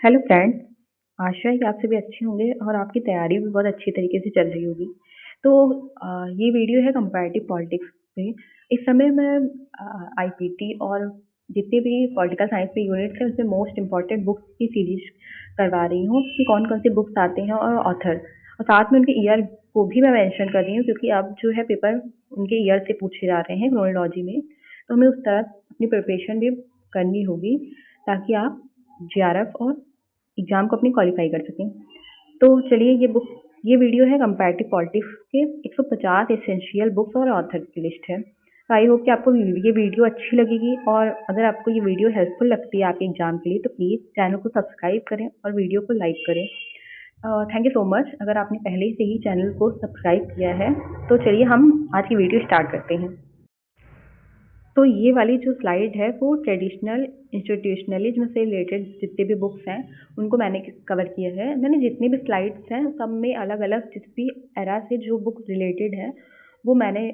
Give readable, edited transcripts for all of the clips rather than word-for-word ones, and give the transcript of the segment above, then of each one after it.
Hello friends, आशा है कि आप सभी अच्छे होंगे और आपकी तैयारी भी बहुत अच्छी तरीके से चल रही होगी। तो ये वीडियो है कंपैरेटिव पॉलिटिक्स पे। इस समय मैं आईपीटी और जितने भी पॉलिटिकल साइंस के यूनिट्स हैं उसमें मोस्ट इम्पॉर्टेंट बुक्स की सीरीज करवा रही हूँ कि कौन कौन से बुक्स आते हैं और ऑथर, और साथ में उनके ईयर को भी मैं मेंशन कर रही हूँ क्योंकि अब जो है पेपर उनके ईयर से पूछे जा रहे हैं क्रोनोलॉजी में। तो हमें उस तरह अपनी प्रिपरेशन भी करनी होगी ताकि आप जेआरएफ और एग्जाम को अपनी क्वालिफाई कर सकें। तो चलिए ये वीडियो है कंपैरेटिव पॉलिटिक्स के 150 एसेंशियल बुक्स और ऑथर की लिस्ट है। तो आई होप कि आपको ये वीडियो अच्छी लगेगी, और अगर आपको ये वीडियो हेल्पफुल लगती है आपके एग्जाम के लिए तो प्लीज़ चैनल को सब्सक्राइब करें और वीडियो को लाइक करें। थैंक यू सो मच अगर आपने पहले से ही चैनल को सब्सक्राइब किया है। तो चलिए हम आज की वीडियो स्टार्ट करते हैं। तो ये वाली जो स्लाइड है वो ट्रेडिशनल इंस्टीट्यूशनलिज्म से रिलेटेड जितने भी बुक्स हैं उनको मैंने कवर किया है। मैंने जितनी भी स्लाइड्स हैं सब में अलग अलग जिस भी एरा से जो बुक रिलेटेड है वो मैंने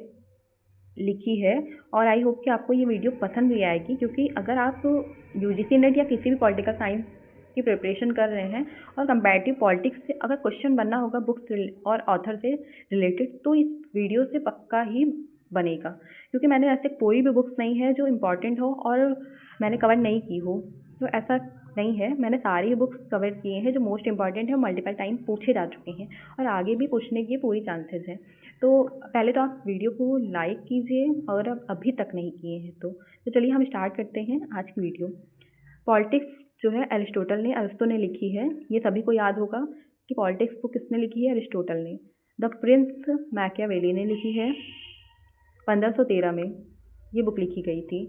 लिखी है, और आई होप कि आपको ये वीडियो पसंद भी आएगी क्योंकि अगर आप यूजीसी नेट या किसी भी पॉलिटिकल साइंस की प्रिपरेशन कर रहे हैं और कंपैरेटिव पॉलिटिक्स से अगर क्वेश्चन बनना होगा बुक्स और ऑथर से रिलेटेड तो इस वीडियो से पक्का ही बनेगा, क्योंकि मैंने ऐसे कोई भी बुक्स नहीं है जो इम्पोर्टेंट हो और मैंने कवर नहीं की हो। तो ऐसा नहीं है, मैंने सारी बुक्स कवर किए हैं जो मोस्ट इंपॉर्टेंट है, मल्टीपल टाइम पूछे जा चुके हैं और आगे भी पूछने की पूरी चांसेस हैं। तो पहले तो आप वीडियो को लाइक कीजिए अगर आप अभी तक नहीं किए हैं तो चलिए हम स्टार्ट करते हैं आज की वीडियो। पॉलिटिक्स जो है अरिस्टो ने लिखी है। ये सभी को याद होगा कि पॉलिटिक्स बुक किसने लिखी है, अरिस्टोटल ने। द प्रिंस मैकियावेली ने लिखी है 1513 में ये बुक लिखी गई थी।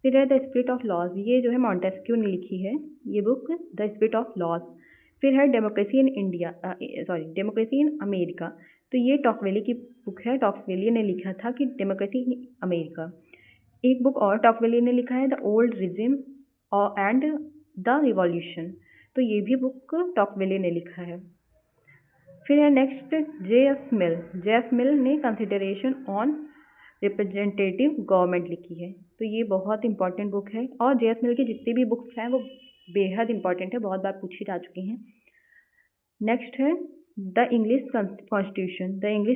फिर है द स्पिरिट ऑफ लॉज, ये जो है मॉन्टेस्क्यू ने लिखी है ये book, the spirit of laws. फिर है democracy in India, democracy in America, तो ये टॉकवेली की बुक है। टॉकवेली ने लिखा था कि डेमोक्रेसी इन अमेरिका। एक बुक और टॉकवेली ने लिखा है the old regime and the revolution, तो ये भी बुक टॉकवेली ने लिखा है। फिर है नेक्स्ट जे एफ मिल ने कंसिडरेशन ऑन रिप्रेजेंटेटिव गवर्नमेंट लिखी है, तो ये बहुत इंपॉर्टेंट बुक है और जे एफ मिल की जितनी भी बुक्स हैं वो बेहद इंपॉर्टेंट है, बहुत बार पूछी जा चुकी हैं। नेक्स्ट है द इंग्लिश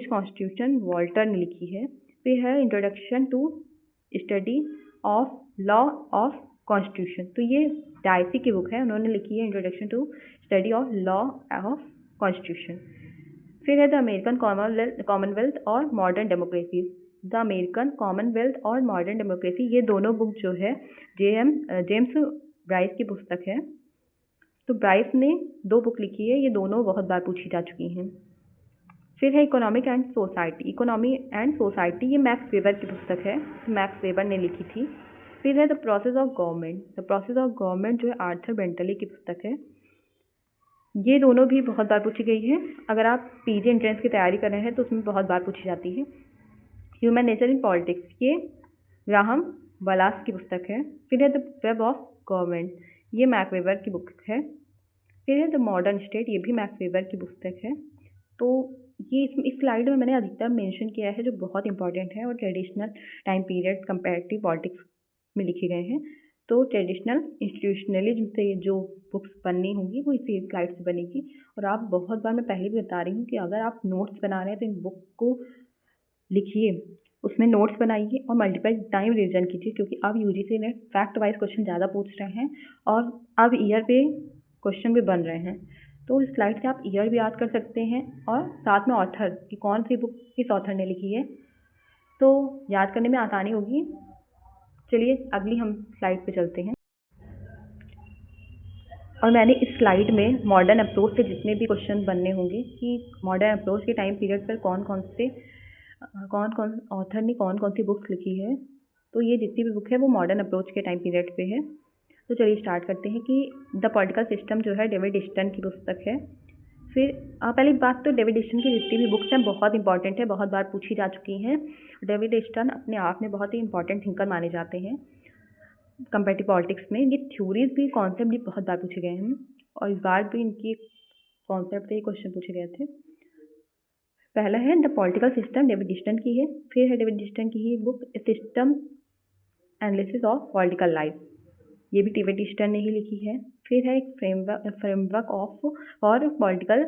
कॉन्स्टिट्यूशन, वॉल्टर ने लिखी है। फिर है introduction to study of law of constitution, तो ये डायसी की बुक है, उन्होंने लिखी है introduction to study of law of constitution. फिर है द अमेरिकन कॉमनवेल्थ और modern democracy, the American commonwealth और मॉडर्न डेमोक्रेसी, ये दोनों बुक जो है जेम्स ब्राइस की पुस्तक है। तो ब्राइस ने 2 बुक लिखी है, ये दोनों बहुत बार पूछी जा चुकी हैं। फिर है इकोनॉमी एंड सोसाइटी, ये मैक्स वेबर की पुस्तक है, मैक्स वेबर ने लिखी थी। फिर है द प्रोसेस ऑफ गवर्नमेंट जो है आर्थर बेंटले की पुस्तक है। ये दोनों भी बहुत बार पूछी गई है, अगर आप पीजी एंट्रेंस की तैयारी कर रहे हैं तो उसमें बहुत बार पूछी जाती है। ह्यूमन नेचर इन पॉलिटिक्स, ये ग्राहम वलास की पुस्तक है। फिर है द वेब ऑफ गवर्नमेंट, ये मैकवेबर की बुक है। फिर है द मॉडर्न स्टेट, ये भी मैकवेबर की पुस्तक है। तो ये इस स्लाइड में मैंने अधिकतर मेंशन किया है जो बहुत इंपॉर्टेंट है और traditional time period comparative politics में लिखे गए हैं। तो ट्रेडिशनल इंस्टीट्यूशनलिज्म से जो बुक्स बननी होंगी वो इसी स्लाइड से बनेगी। और आप बहुत बार, मैं पहले भी बता रही हूँ कि अगर आप नोट्स बना रहे हैं तो इन बुक को लिखिए, उसमें नोट्स बनाइए और मल्टीपल टाइम रिवीजन कीजिए, क्योंकि अब यूजीसी ने फैक्ट वाइज क्वेश्चन ज़्यादा पूछ रहे हैं और अब ईयर पे क्वेश्चन भी बन रहे हैं। तो इस स्लाइड से आप ईयर भी याद कर सकते हैं और साथ में ऑथर कि कौन सी बुक किस ऑथर ने लिखी है, तो याद करने में आसानी होगी। चलिए अगली हम स्लाइड पे चलते हैं। और मैंने इस स्लाइड में मॉडर्न अप्रोच से जितने भी क्वेश्चन बनने होंगे कि मॉडर्न अप्रोच के टाइम पीरियड पर कौन कौन ऑथर ने कौन सी बुक्स लिखी है, तो ये जितनी भी बुक है वो मॉडर्न अप्रोच के टाइम पीरियड पे है। तो चलिए स्टार्ट करते हैं कि द पॉलिटिकल सिस्टम जो है डेविड ईस्टन की पुस्तक है। फिर पहली बात तो डेविड ईस्टन की जितनी भी बुक्स हैं बहुत इंपॉर्टेंट है, बहुत बार पूछी जा चुकी हैं। डेविड ईस्टन अपने आप में बहुत ही इंपॉर्टेंट थिंकर माने जाते हैं कंपैरेटिव पॉलिटिक्स में। ये थ्योरीज भी, कॉन्सेप्ट भी बहुत बार पूछे गए हैं और इस बार भी इनकी कॉन्सेप्ट से क्वेश्चन पूछे गए थे। पहला है the political system, David Easton की है। फिर है डेविड ईस्टन की ही book system analysis of political life. ये भी डेविड ईस्टन ने ही लिखी है। फिर है एक framework of for political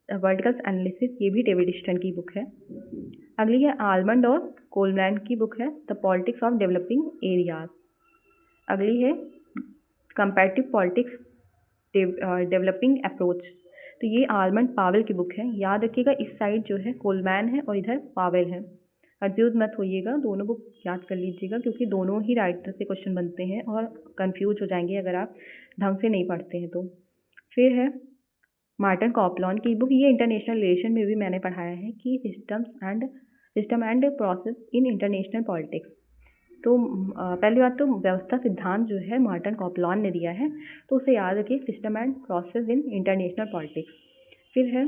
analysis, ये भी डेविड ईस्टन की बुक है। अगली है आलमंड और कोलमैन की बुक है the politics of developing areas. अगली है कंपैरेटिव पॉलिटिक्स डेवलपिंग अप्रोच, तो ये आलमंड पावेल की बुक है। याद रखिएगा इस साइड जो है कोलमैन है और इधर पावेल है, कंफ्यूज मत होइएगा, दोनों बुक याद कर लीजिएगा क्योंकि दोनों ही राइटर से क्वेश्चन बनते हैं और कंफ्यूज हो जाएंगे अगर आप ढंग से नहीं पढ़ते हैं तो। फिर है मार्टिन कॉपलॉन की बुक, ये इंटरनेशनल रिलेशन में भी मैंने पढ़ाया है कि system and process in international politics. तो पहली बात तो व्यवस्था सिद्धांत जो है मार्टिन कॉपलॉन ने दिया है, तो उसे याद रखिए, system and process in international politics. फिर है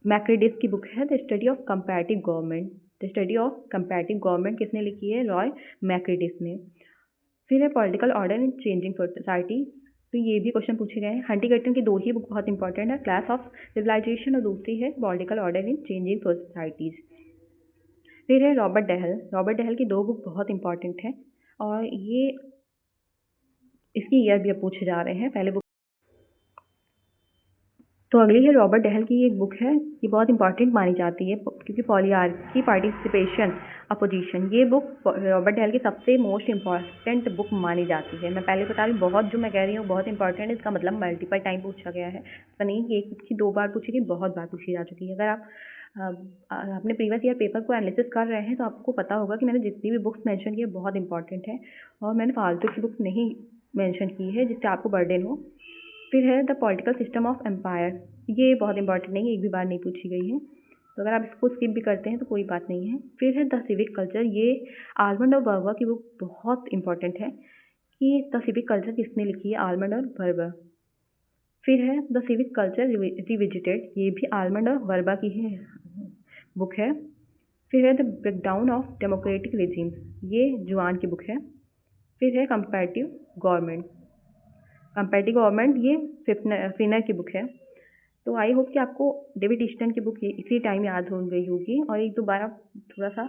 मैक्रेडिस की बुक है the study of comparative government. The study of comparative government किसने लिखी है? रॉय मैक्रेडिस ने। फिर है political order in changing society, तो ये भी क्वेश्चन पूछे गए हैं। हंटिंगटन की दो ही बुक बहुत इंपॉर्टेंट है, क्लास ऑफ सिविलाइजेशन और दूसरी है political order in changing societies. फिर है रॉबर्ट डहल की दो बुक बहुत इंपॉर्टेंट है और ये इसकी ईयर भी अब पूछे जा रहे हैं। पहले बुक तो अगली है रॉबर्ट डहल की एक बुक है, ये बहुत इंपॉर्टेंट मानी जाती है क्योंकि पॉलियार्की पार्टिसिपेशन अपोजिशन, ये बुक रॉबर्ट डहल की सबसे मोस्ट इंपॉर्टेंट बुक मानी जाती है। मैं पहले बता रही हूँ, बहुत जो मैं कह रही हूँ बहुत इंपॉर्टेंट है, इसका मतलब मल्टीपल टाइम पूछा गया है, तो नहीं कि एक की दो बार पूछी गई, बहुत बार पूछी जा चुकी है। अगर आप अपने प्रीवियस ईयर पेपर को एनालिसिस कर रहे हैं तो आपको पता होगा कि मैंने जितनी भी बुक्स मेंशन की है बहुत इंपॉर्टेंट है और मैंने फालतू की बुक्स नहीं मेंशन की है जिससे आपको बर्डन हो। फिर है the political system of empire, ये बहुत इंपॉर्टेंट नहीं है, एक भी बार नहीं पूछी गई है, तो अगर आप इसको स्किप भी करते हैं तो कोई बात नहीं है। फिर है द सिविक कल्चर, ये आलमंड और वर्बा की बुक बहुत इंपॉर्टेंट है कि द सिविक कल्चर किसने लिखी है? आलमंड और वर्बा। फिर है द सिविक कल्चर रिविजिटेड, ये भी आलमंड और वर्बा की है बुक है। फिर है the breakdown of democratic regimes, ये जुआन की बुक है। फिर है कंपैरेटिव गवर्नमेंट, ये फिनर की बुक है। तो आई होप कि आपको डेविड ईस्टन की बुक इसी टाइम याद हो गई होगी और एक दो बार आप थोड़ा सा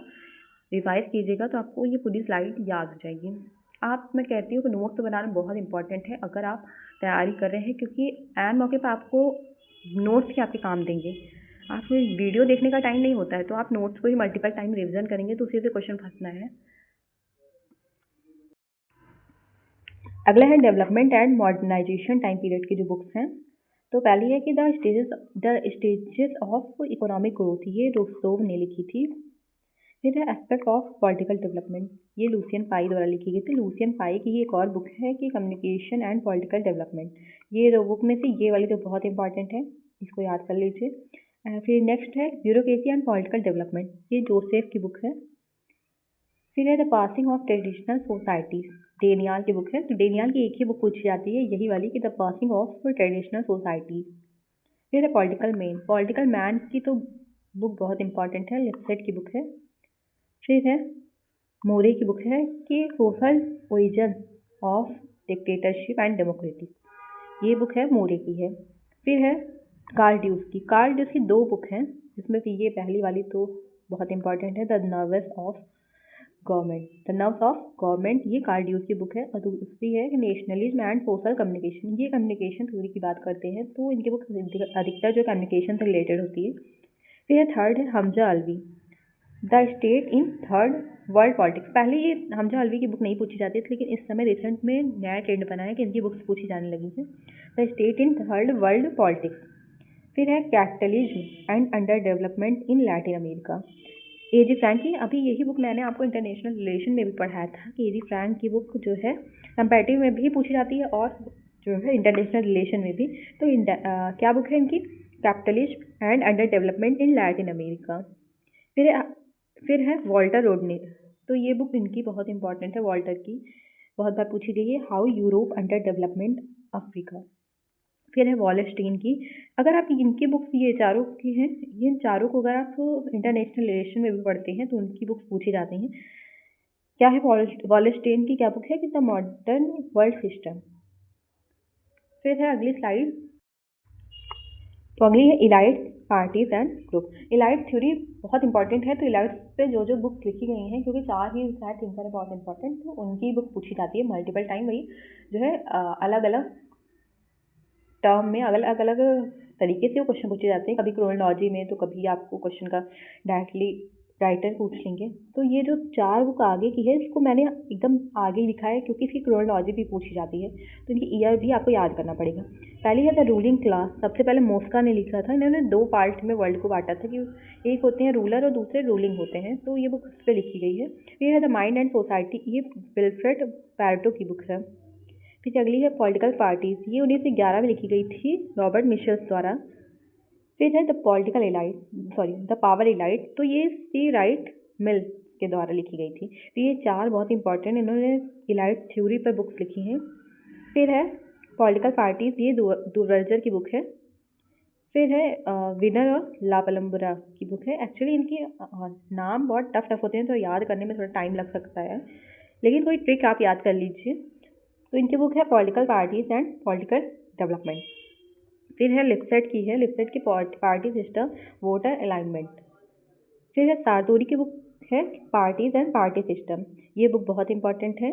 रिवाइज कीजिएगा तो आपको ये पूरी स्लाइड याद हो जाएगी। मैं कहती हूँ कि नोट्स तो बनाना बहुत इंपॉर्टेंट है अगर आप तैयारी कर रहे हैं क्योंकि ऐन मौके पर आपको नोट्स ही आपके काम देंगे। आपको वीडियो देखने का टाइम नहीं होता है तो आप नोट्स को ही मल्टीपल टाइम रिविजन करेंगे तो उसी से क्वेश्चन फंसना है। अगला है development and modernization time period की जो बुक्स हैं। तो पहली है कि the stages of economic growth, ये रोस्टोव ने लिखी थी। फिर है एस्पेक्ट ऑफ पॉलिटिकल डेवलपमेंट, ये लूसियन पाई द्वारा लिखी गई थी। लूसियन पाई की एक और बुक है कि कम्युनिकेशन एंड पॉलिटिकल डेवलपमेंट, ये दो बुक में से ये वाली तो बहुत इंपॉर्टेंट है, इसको याद कर लीजिए। फिर नेक्स्ट है ब्यूरोक्रेसी एंड पॉलिटिकल डेवलपमेंट, ये जोसेफ की बुक है। फिर है the passing of traditional societies, Daniel की बुक है। तो डेनियाल की एक ही बुक पूछी जाती है, यही वाली कि the passing of traditional societies. फिर है पॉलिटिकल मैन की तो बुक बहुत इंपॉर्टेंट है, लिप्सेट की बुक है। फिर है मोरे की बुक है कि social origin of dictatorship and democracy, ये बुक है मोरे की है। फिर है कार्ल ड्यूस की दो बुक हैं जिसमें से ये पहली वाली तो बहुत इंपॉर्टेंट है, द नर्व्स ऑफ गवर्नमेंट, ये कार्ल ड्यूस की बुक है। और दूसरी है नेशनलिज्म एंड सोशल कम्युनिकेशन, ये कम्युनिकेशन थ्योरी की बात करते हैं तो इनकी बुक अधिकतर जो कम्युनिकेशन से रिलेटेड होती है। फिर थर्ड है Hamza Alvi, the state in third world politics. पहले ये हमजा अल्वी की बुक नहीं पूछी जाती थी लेकिन इस समय रिसेंट में नया ट्रेंड बना है कि इनकी बुक्स पूछी जाने लगी है, the state in third world politics. फिर है capitalism and under development in Latin America, AG Frank की। अभी यही बुक मैंने आपको इंटरनेशनल रिलेशन में भी पढ़ाया था कि एजी फ्रैंक की बुक जो है कंपैरेटिव में भी पूछी जाती है और जो है इंटरनेशनल रिलेशन में भी। तो क्या बुक है इनकी? Capitalism and under development in Latin America. फिर है वॉल्टर रोडने, तो ये बुक इनकी बहुत इंपॉर्टेंट है, वॉल्टर की बहुत बार पूछी गई है, how Europe under development Africa. फिर है वॉलस्टीन की। अगर आप इनकी बुक्स ये चारों की हैं, ये चारों को अगर आप इंटरनेशनल रिलेशन में भी पढ़ते हैं तो उनकी बुक्स पूछी जाती हैं। क्या है वॉलस्टीन की क्या बुक है कि द मॉडर्न वर्ल्ड सिस्टम। फिर है अगली स्लाइड, तो अगली है elites parties and group. Elite theory बहुत इंपॉर्टेंट है, तो इलाइट पे जो जो बुक्स लिखी गई हैं, क्योंकि 4 ही शायद थिंकर है बहुत इंपॉर्टेंट, तो उनकी बुक पूछी जाती है मल्टीपल टाइम। वही जो है अलग अलग टर्म में अलग अलग तरीके से वो क्वेश्चन पूछे जाते हैं, कभी क्रोनोलॉजी में, तो कभी आपको क्वेश्चन का डायरेक्टली राइटर पूछ लेंगे। तो ये जो 4 बुक आगे की है, इसको मैंने एकदम आगे ही लिखा है क्योंकि इसकी क्रोनोलॉजी भी पूछी जाती है, तो इनकी ईयर भी आपको याद करना पड़ेगा। पहली है द रूलिंग क्लास। सबसे पहले मोस्का ने लिखा था, इन्होंने 2 पार्ट में वर्ल्ड को बांटा था कि एक होते हैं रूलर और दूसरे रूलिंग होते हैं, तो ये बुक उस पर लिखी गई है। ये है द माइंड एंड सोसाइटी, ये विल्फ्रेड पैरेटो की बुक है। फिर अगली है पॉलिटिकल पार्टीज, ये 1911 में लिखी गई थी रॉबर्ट मिशेल्स द्वारा। फिर है the political elite, the power elite, तो ये सी राइट मिल के द्वारा लिखी गई थी। तो ये 4 बहुत इंपॉर्टेंट इन्होंने इलाइट थ्योरी पर बुक्स लिखी हैं। फिर है पॉलिटिकल पार्टीज, ये दुर्वर्जर की बुक है। फिर है विनर और ला पलम्बरा की बुक है। एक्चुअली इनकी नाम बहुत टफ होते हैं, तो याद करने में थोड़ा टाइम लग सकता है, लेकिन कोई ट्रिक आप याद कर लीजिए। तो इनकी बुक है political parties and political development. फिर है लिपसेट की है, लिपसेट की पार्टी सिस्टम वोटर अलाइनमेंट। फिर है सारतोरी की बुक है पार्टीज एंड पार्टी सिस्टम, ये बुक बहुत इंपॉर्टेंट है।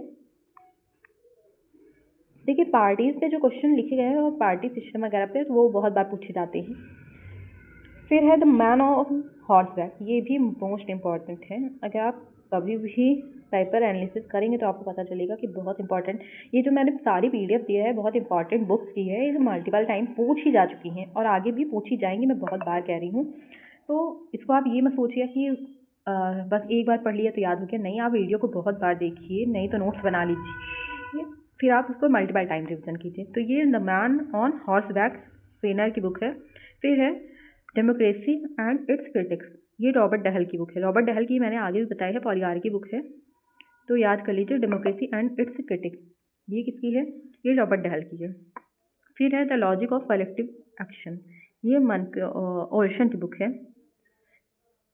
देखिए पार्टीज पे जो क्वेश्चन लिखे गए हैं और पार्टी सिस्टम वगैरह पे, तो वो बहुत बार पूछे जाते हैं। फिर है द मैन ऑफ हॉर्सबैक, ये भी मोस्ट इम्पॉर्टेंट है। अगर आप कभी भी पेपर एनालिसिस करेंगे तो आपको पता चलेगा कि बहुत इंपॉर्टेंट, ये जो मैंने सारी पीडीएफ दिया है बहुत इंपॉर्टेंट बुक्स की है, ये मल्टीपल टाइम पूछी जा चुकी हैं और आगे भी पूछी जाएंगी, मैं बहुत बार कह रही हूँ। तो इसको आप ये मत सोचिए कि बस एक बार पढ़ लिया तो याद हो गया, नहीं, आप वीडियो को बहुत बार देखिए, नहीं तो नोट्स बना लीजिए, फिर आप उसको मल्टीपल टाइम रिविजन कीजिए। तो ये the man on horseback Fenner की बुक है। फिर है डेमोक्रेसी एंड इट्स क्रिटिक्स, ये रॉबर्ट डहल की बुक है। रॉबर्ट डहल की मैंने आगे भी बताया है, पॉलीगार की बुक है, तो याद कर लीजिए डेमोक्रेसी एंड इट्स क्रिटिक्स, ये किसकी है, ये रॉबर्ट डहल की है। फिर है the logic of collective action, ये ओल्सन की बुक है।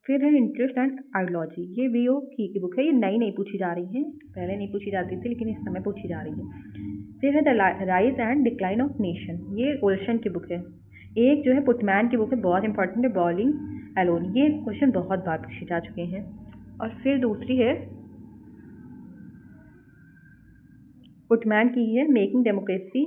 फिर है इंटरेस्ट एंड आइडियोलॉजी, ये वीओ की बुक है, ये नई नहीं पूछी जा रही है, पहले नहीं पूछी जाती थी लेकिन इस समय पूछी जा रही है। फिर है the rise and decline of nation, ये ओल्सन की बुक है। एक जो है पुटमैन की बुक है, बहुत इंपॉर्टेंट है, बॉलिंग एलोन, ये क्वेश्चन बहुत बार पूछे जा चुके हैं। और फिर दूसरी है पुटमैन की है मेकिंग डेमोक्रेसी,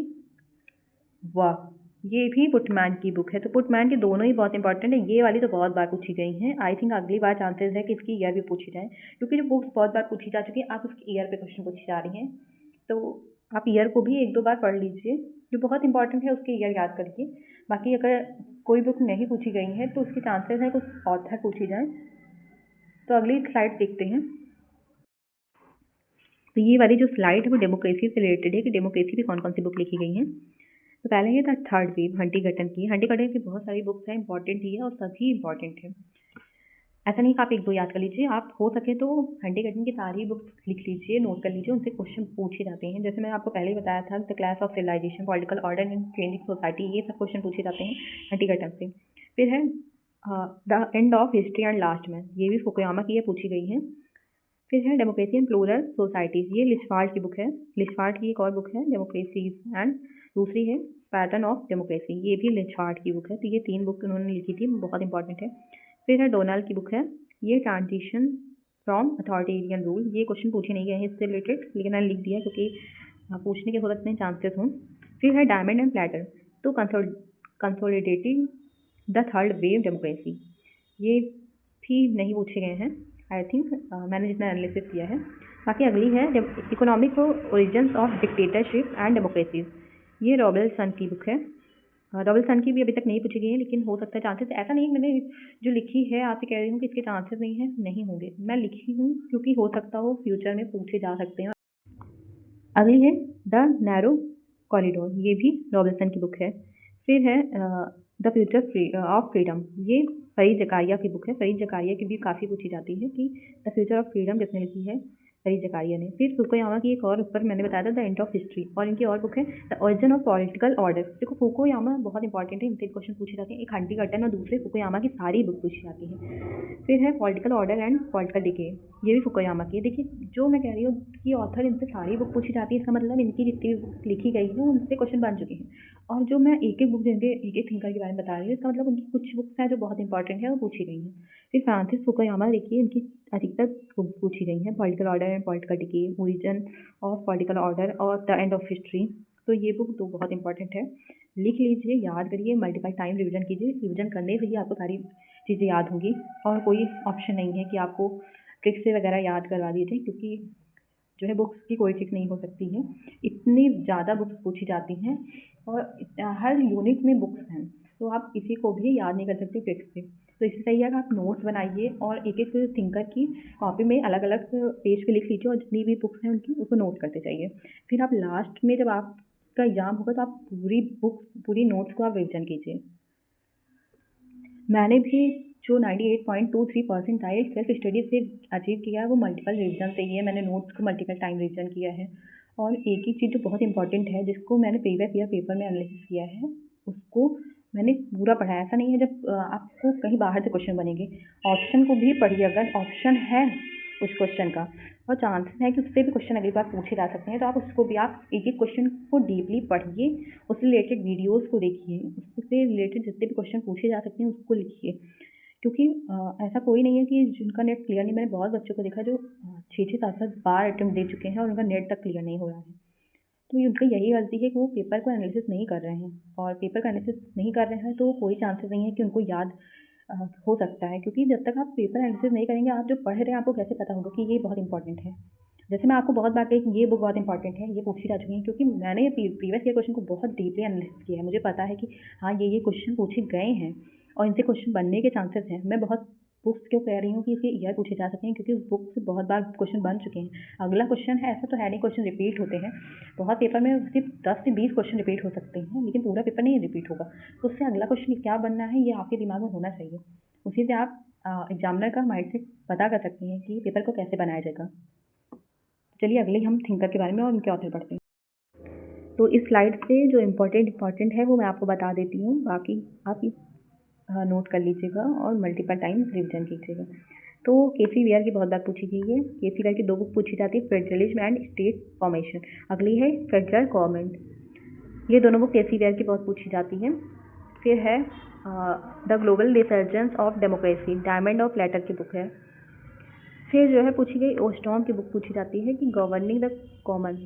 वाह, ये भी पुटमैन की बुक है। तो पुटमैन की दोनों ही बहुत इंपॉर्टेंट है, ये वाली तो बहुत बार पूछी गई हैं। आई थिंक अगली बार चांसेस है कि इसकी ईयर भी पूछी जाए, क्योंकि जो बुक्स बहुत बार पूछी जा चुकी है, आप उसकी ईयर पे क्वेश्चन पूछी जा रही हैं, तो आप ईयर को भी 1-2 बार पढ़ लीजिए, जो बहुत इंपॉर्टेंट है उसकी ईयर याद करिए। बाकी अगर कोई बुक नहीं पूछी गई है तो उसके चांसेस है कुछ ऑथर पूछी जाए। तो अगली स्लाइड देखते हैं। तो ये वाली जो स्लाइड है वो डेमोक्रेसी से रिलेटेड है कि डेमोक्रेसी पे कौन कौन सी बुक लिखी गई हैं। तो पहले ये था थर्ड वेव, हंटिंगटन की। हंटिंगटन की बहुत सारी बुक्स हैं, इंपॉर्टेंट ही है और सभी इंपॉर्टेंट है, ऐसा नहीं कि आप 1-2 याद कर लीजिए, आप हो सके तो हंटिंगटन की सारी बुक्स लिख लीजिए, नोट कर लीजिए, उनसे क्वेश्चन पूछे जाते हैं। जैसे मैंने आपको पहले ही बताया था the class of civilization, political order and changing society, ये सब क्वेश्चन पूछे जाते हैं हंटिंगटन से। फिर है the end of history and last man, ये भी फुकुयामा की है, पूछी गई है। फिर है डेमोक्रेसी एंड प्लूरल सोसाइटीज, ये लिचफार्ड की बुक है। लिचफार्ड की एक और बुक है डेमोक्रेसीज एंड दूसरी है पैटर्न ऑफ डेमोक्रेसी, ये भी लिचफार्ड की बुक है। तो ये 3 बुक उन्होंने लिखी थी, बहुत इंपॉर्टेंट है। फिर है डोनाल्ड की बुक है, ये ट्रांजिशन फ्रॉम अथॉरिटेरियन रूल, ये क्वेश्चन पूछे नहीं गए हैं इससे रिलेटेड, लेकिन मैंने लिख दिया क्योंकि पूछने के हो सकते हैं चांसेस हों। फिर है डायमंड एंड प्लेटर, तो consolidating the third wave democracy, ये भी नहीं पूछे गए हैं आई थिंक, मैंने जितना एनालिसिस किया है। बाकी अगली है economic origins of dictatorship and democracies, ये रॉबिन्सन की बुक है। रॉबिन्सन की भी अभी तक नहीं पूछी गई है, लेकिन हो सकता है चांसेस, ऐसा नहीं मैंने जो लिखी है आपसे कह रही हूँ कि इसके चांसेस नहीं है, नहीं होंगे, मैं लिखी हूँ क्योंकि हो सकता हो फ्यूचर में पूछे जा सकते हैं। अगली है द नैरो कॉरिडोर, ये भी रॉबिन्सन की बुक है। फिर है द फ्यूचर ऑफ फ्रीडम, ये फरीद जकारिया की बुक है। फरीद जकारिया की भी काफ़ी पूछी जाती है कि द फ्यूचर ऑफ फ्रीडम किसने लिखी है। तरी जकारिया ने। फिर फुकुयामा की एक और ऊपर मैंने बताया था द एंड ऑफ हिस्ट्री, और इनकी और बुक है the origin of political order. देखो फुकुयामा बहुत इंपॉर्टेंट है, इनसे क्वेश्चन पूछे जाते हैं। एक हंटिंगटन और दूसरे फुकुयामा की सारी बुक पूछी जाती है। फिर है political order and political decay, ये भी फुकुयामा की है। देखिए जो मैं कह रही हूँ कि ऑथर इनसे सारी बुक पूछी जाती है, इसका मतलब इनकी जितनी भी बुक लिखी गई है उनसे क्वेश्चन बन चुके हैं। और जो मैं एक एक बुक जिनके एक एक थिंकर के बारे में बता रही हूँ, इसका मतलब उनकी कुछ बुक्स हैं जो बहुत इंपॉर्टेंट है वो पूछी गई हैं। फिर फ्रांसिस फुकुयामा देखिए, इनकी अधिकतर बुक पूछी गई हैं, political order and political decay, origin of political order और द एंड ऑफ हिस्ट्री। तो ये बुक तो बहुत इंपॉर्टेंट है, लिख लीजिए, याद करिए, मल्टीपल टाइम रिविजन कीजिए। रिविजन करने से ही आपको सारी चीज़ें याद होंगी, और कोई ऑप्शन नहीं है कि आपको ट्रिक से वगैरह याद करवा दीजिए, क्योंकि जो है बुक्स की कोई ट्रिक नहीं हो सकती है। इतनी ज़्यादा बुक्स पूछी जाती हैं और हर यूनिट में बुक्स हैं, तो आप किसी को भी याद नहीं कर सकते ट्रिक से। तो इससे सही है कि आप नोट्स बनाइए और एक एक थिंकर की कॉपी में अलग अलग पेज पे लिख लीजिए, और जितनी भी बुक्स हैं उनकी उसको नोट करते जाइए। फिर आप लास्ट में जब आपका एग्जाम होगा तो आप पूरी बुक पूरी नोट्स को आप रिविजन कीजिए। मैंने भी जो 98.23% आए सेल्फ स्टडी से अचीव किया है वो मल्टीपल रिविजन से ही है। मैंने नोट्स को मल्टीपल टाइम रिविजन किया है, और एक ही चीज़ जो बहुत इंपॉर्टेंट है जिसको मैंने प्रीवियस ईयर पेपर में एनालिसिस किया है उसको मैंने पूरा पढ़ा है। ऐसा नहीं है जब आपको कहीं बाहर से क्वेश्चन बनेंगे, ऑप्शन को भी पढ़िए, अगर ऑप्शन है उस क्वेश्चन का और चांसेस है कि उससे भी क्वेश्चन अगली बार पूछे जा सकते हैं, तो आप उसको भी आप एक एक क्वेश्चन को डीपली पढ़िए, उससे रिलेटेड वीडियोस को देखिए, उससे रिलेटेड जितने भी क्वेश्चन पूछे जा सकते हैं उसको लिखिए। क्योंकि ऐसा कोई नहीं है कि जिनका नेट क्लियर नहीं, मैंने बहुत बच्चों को देखा जो 6-6 7-7 बार अटेम्प्ट दे चुके हैं और उनका नेट तक क्लियर नहीं हो रहा है। तो ये उनकी यही गलती है कि वो पेपर को एनालिसिस नहीं कर रहे हैं, और पेपर का एनालिसिस नहीं कर रहे हैं तो कोई चांसेस नहीं है कि उनको याद हो सकता है, क्योंकि जब तक आप पेपर एनालिसिस नहीं करेंगे, आप जो पढ़ रहे हैं आपको कैसे पता होगा कि ये बहुत इंपॉर्टेंट है। जैसे मैं आपको बहुत बार कही कि ये बुक बहुत इंपॉर्टेंट है, ये पूछी जा चुकी है, क्योंकि मैंने प्रीवियस ईयर क्वेश्चन को बहुत डीपली एनालिसिस किया है। मुझे पता है कि हाँ ये क्वेश्चन पूछे गए हैं और इनसे क्वेश्चन बनने के चांसेस हैं। मैं बहुत बुक्स क्यों कह रही हूँ कि इसके ईयर पूछे जा सकते हैं, क्योंकि उस बुक से बहुत बार क्वेश्चन बन चुके हैं। अगला क्वेश्चन है, ऐसा तो है नहीं क्वेश्चन रिपीट होते हैं, बहुत पेपर में सिर्फ 10 से 20 क्वेश्चन रिपीट हो सकते हैं, लेकिन पूरा पेपर नहीं रिपीट होगा। तो उससे अगला क्वेश्चन क्या बनना है ये आपके दिमाग में होना चाहिए, उसी से आप एग्जामिनर का माइंडसेट पता कर सकते हैं कि पेपर को कैसे बनाया जाएगा। चलिए अगले हम थिंकर के बारे में और उनके ऑथर पढ़ते हैं। तो इस स्लाइड से जो इम्पोर्टेंट है वो मैं आपको बता देती हूँ, बाकी आप नोट कर लीजिएगा और मल्टीपल टाइम रिविजन कीजिएगा। तो केसी वेयर की बहुत बार पूछी गई है। केसी वेयर की 2 बुक पूछी जाती है, फेडरलिज्म एंड स्टेट फॉर्मेशन। अगली है फेडरल गवर्नमेंट। ये दोनों बुक केसी वेयर की बहुत पूछी जाती हैं। फिर है the global resurgence of democracy, Diamond ऑफ लेटर की बुक है। फिर जो है पूछी गई ओस्टॉम की बुक पूछी जाती है कि गवर्निंग द कॉमन,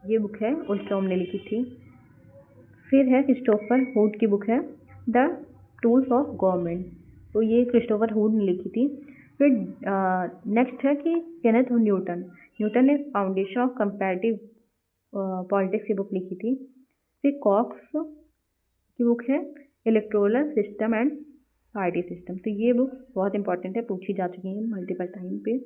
ये बुक है ओस्टॉम ने लिखी थी। फिर है क्रिस्टोफर हुड की बुक है द टूल्स ऑफ गवर्नमेंट, तो ये क्रिस्टोफर हुड ने लिखी थी। फिर नेक्स्ट है कि केनेथ न्यूटन ने फाउंडेशन ऑफ कंपैरेटिव पॉलिटिक्स की बुक लिखी थी। फिर कॉक्स की बुक है electoral system and party system. तो ये बुक बहुत इंपॉर्टेंट है, पूछी जा चुकी है मल्टीपल टाइम पे।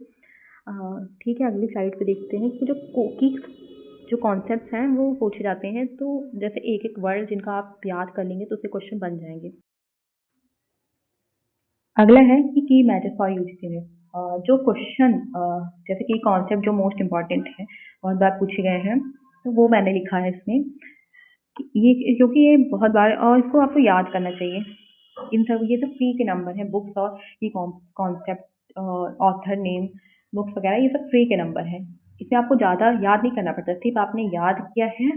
ठीक है, अगली स्लाइड पे देखते हैं कि जो कॉन्सेप्ट्स हैं वो पूछे जाते हैं। तो जैसे एक एक वर्ड जिनका आप याद कर लेंगे तो उससे क्वेश्चन बन जाएंगे। अगला है कि की मैचेस फॉर यूजीसी में जो क्वेश्चन जैसे कि कॉन्सेप्ट जो मोस्ट इम्पॉर्टेंट है बहुत बार पूछे गए हैं, तो वो मैंने लिखा है इसमें। ये क्योंकि ये बहुत बार और इसको आपको याद करना चाहिए। इन सब ये सब फ्री के नंबर हैं, बुक्स और ये कॉन्सेप्ट ऑथर नेम बुक्स वगैरह ये सब फ्री के नंबर हैं। इसमें आपको ज़्यादा याद नहीं करना पड़ता, सिर्फ आपने याद किया है,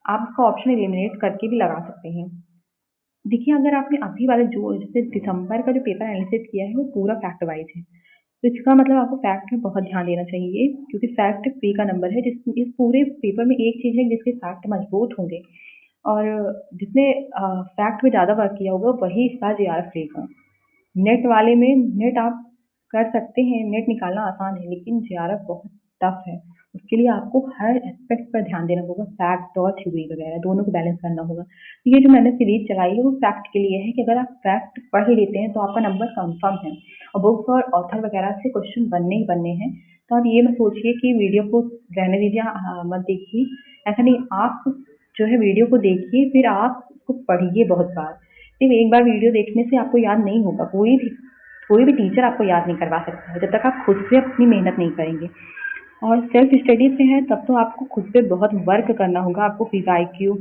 आप इसका ऑप्शन एलिमिनेट करके भी लगा सकते हैं। देखिए अगर आपने अभी वाला जो जैसे दिसंबर का जो पेपर एनालिसिस किया है वो पूरा फैक्ट वाइज है, तो इसका मतलब आपको फैक्ट में बहुत ध्यान देना चाहिए, क्योंकि फैक्ट फ्री का नंबर है। इस पूरे पेपर में एक चीज़ है जिसके फैक्ट मजबूत होंगे, और जिसने फैक्ट में ज़्यादा वर्क किया होगा वही इसका JRF लेगा। नेट वाले में नेट आप कर सकते हैं, नेट निकालना आसान है, लेकिन JRF बहुत टफ है। उसके लिए आपको हर एस्पेक्ट पर ध्यान देना होगा, फैक्ट और थ्योरी वगैरह दोनों को बैलेंस करना होगा। तो ये जो मैंने सीरीज चलाई है वो फैक्ट के लिए है कि अगर आप फैक्ट पढ़ लेते हैं तो आपका नंबर कंफर्म है, और बुक्स और ऑथर वगैरह से क्वेश्चन बनने ही बनने हैं। तो आप ये मत सोचिए कि वीडियो को रहने दीजिए, मत देखिए, ऐसा नहीं। आप जो है वीडियो को देखिए, फिर आप उसको पढ़िए बहुत बार। सिर्फ एक बार वीडियो देखने से आपको याद नहीं होगा, कोई भी टीचर आपको याद नहीं करवा सकता है जब तक आप खुद से अपनी मेहनत नहीं करेंगे। और सेल्फ स्टडी से है तब तो आपको खुद पे बहुत वर्क करना होगा, आपको पीवाईक्यू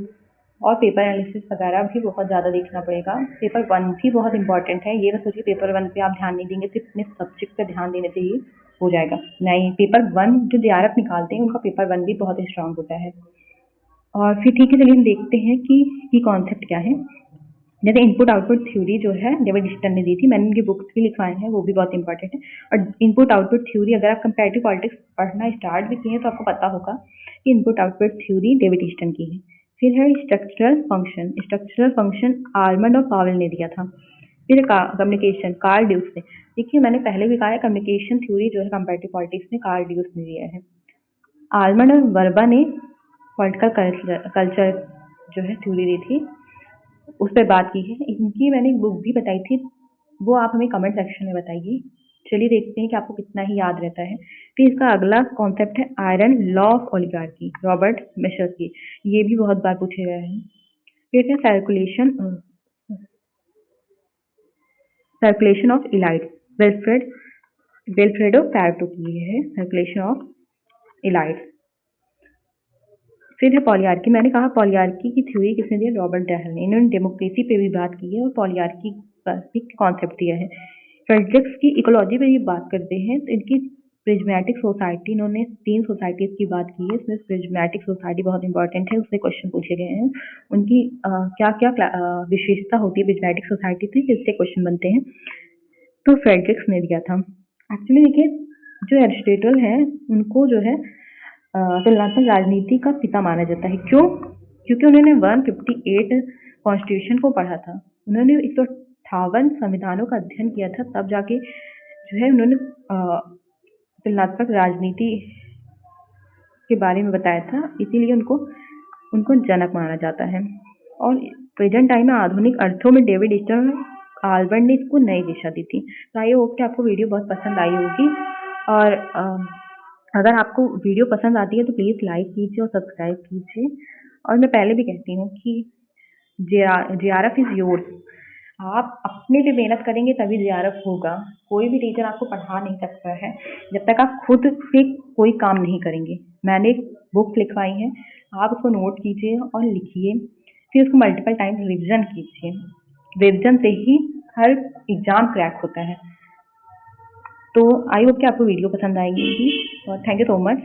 और पेपर एनालिसिस वगैरह भी बहुत ज़्यादा देखना पड़ेगा। पेपर 1 भी बहुत इंपॉर्टेंट है, ये ना सोचिए पेपर 1 पे आप ध्यान नहीं देंगे, सिर्फ अपने सब्जेक्ट पे ध्यान देने से ही हो जाएगा। नहीं, पेपर 1 जो जेआरएफ निकालते हैं उनका पेपर 1 भी बहुत स्ट्रांग होता है। और फिर ठीक है, चलिए हम देखते हैं कि कॉन्सेप्ट क्या है। जैसे इनपुट आउटपुट थ्योरी जो है डेविड स्टन ने दी थी, मैंने उनकी बुक्स भी लिखवाए हैं, वो भी बहुत इंपॉर्टेंट है। और इनपुट आउटपुट थ्योरी अगर आप कंपैरेटिव पॉलिटिक्स पढ़ना स्टार्ट भी किए हैं तो आपको पता होगा कि input output theory David Easton की है। फिर है स्ट्रक्चरल फंक्शन आर्मंड और पावेल ने दिया था। फिर कम्युनिकेशन कार्ल ड्यूस ने। देखिए मैंने पहले भी कहा है कम्युनिकेशन थ्योरी जो है कंपैरेटिव पॉलिटिक्स में कार्ल ड्यूस ने दिया है। आर्मंड और वर्बा ने पॉलिटिकल कल्चर जो है थ्योरी दी थी, उस पर बात की है। इनकी मैंने एक बुक भी बताई थी, वो आप हमें कमेंट सेक्शन में बताइए। चलिए देखते हैं कि आपको कितना ही याद रहता है। फिर इसका अगला कॉन्सेप्ट है iron law of oligarchy, Robert मिशर की। ये भी बहुत बार पूछे गए हैं। फिर है circulation of elite, Vilfredo Pareto की है सर्कुलेशन ऑफ इलाइट। फिर है पॉलियार्की। मैंने कहा पॉलियार्की की थ्योरी किसने दी है? रॉबर्ट डैहल ने। इन्होंने डेमोक्रेसी पे भी बात की है और पॉलियार्की का भी कॉन्सेप्ट दिया है। फ्रेडरिक्स की इकोलॉजी पे भी बात करते हैं तो इनकी प्रिज्मेटिक सोसाइटी, इन्होंने 3 सोसाइटीज की बात की है, इसमें प्रिज्मेटिक सोसाइटी बहुत इंपॉर्टेंट है, उससे क्वेश्चन पूछे गए हैं। उनकी क्या क्या विशेषता होती है प्रिज्मेटिक सोसाइटी की, जिससे क्वेश्चन बनते हैं, तो फ्रेडरिक्स ने दिया था। एक्चुअली देखिए जो एरिस्टोटल है उनको जो है तुलनात्मक राजनीति का पिता माना जाता है। क्यों? क्योंकि उन्होंने 158 कॉन्स्टिट्यूशन को पढ़ा था, उन्होंने 158 संविधानों का अध्ययन किया था, तब जाके जो है उन्होंने तुलनात्मक राजनीति के बारे में बताया था, इसीलिए उनको जनक माना जाता है। और प्रेजेंट टाइम में आधुनिक अर्थों में डेविड स्टर्न आल्बर्ट ने इसको नई दिशा दी थी। तो आई होप कि आपको वीडियो बहुत पसंद आई होगी, और अगर आपको वीडियो पसंद आती है तो प्लीज़ लाइक कीजिए और सब्सक्राइब कीजिए। और मैं पहले भी कहती हूँ कि जेआरएफ इज़ योर्स। आप अपने लिए मेहनत करेंगे तभी जेआरएफ होगा। कोई भी टीचर आपको पढ़ा नहीं सकता है जब तक आप खुद से कोई काम नहीं करेंगे। मैंने एक बुक लिखवाई है, आप उसको नोट कीजिए और लिखिए, फिर उसको मल्टीपल टाइम रिविजन कीजिए। रिविजन से ही हर एग्जाम क्रैक होता है। तो आई होप कि आपको वीडियो पसंद आएगी और थैंक यू सो मच।